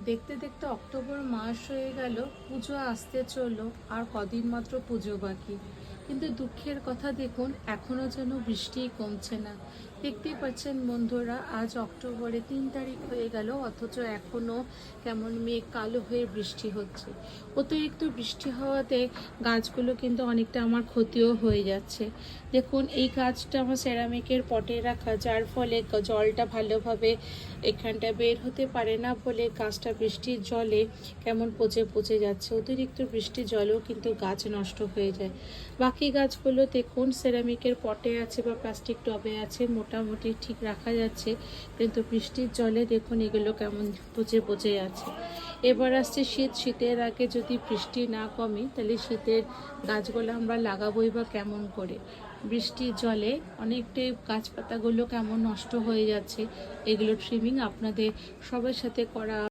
দেখতে দেখতে অক্টোবর মাস হয়ে গেল, পুজো আসতে চললো, আর কদিন মাত্র পুজো বাকি। কিন্তু দুঃখের কথা দেখুন, এখনো যেন বৃষ্টি কমছে না। দেখতেই পাচ্ছেন বন্ধুরা, আজ অক্টোবরে 3 তারিখ হয়ে গেল, অথচ এখনো কেমন মেঘ কালো হয়ে বৃষ্টি হচ্ছে। অতিরিক্ত বৃষ্টি হওয়াতে গাছগুলো কিন্তু অনেকটা আমার ক্ষতিও হয়ে যাচ্ছে। দেখুন, এই গাছটা আমার সেরামিকের পটে রাখা, যার ফলে জলটা ভালোভাবে এখানটা বের হতে পারে না বলে গাছটা বৃষ্টির জলে কেমন পচে পচে যাচ্ছে। অতিরিক্ত বৃষ্টির জলেও কিন্তু গাছ নষ্ট হয়ে যায়। বাকি গাছগুলো দেখুন, সেরামিকের পটে আছে বা প্লাস্টিক টবে আছে, মোটামুটি ঠিক রাখা যাচ্ছে, কিন্তু বৃষ্টির জলে দেখুন এগুলো কেমন পচে পচে আছে। এবার আসছে শীত, শীতের আগে যদি বৃষ্টি না কমে তাহলে শীতের গাছগুলো আমরা লাগাবোই বা কেমন করে। বৃষ্টির জলে অনেকটাই গাছপাতাগুলো কেমন নষ্ট হয়ে যাচ্ছে। এগুলো ট্রিমিং আপনাদের সবার সাথে করা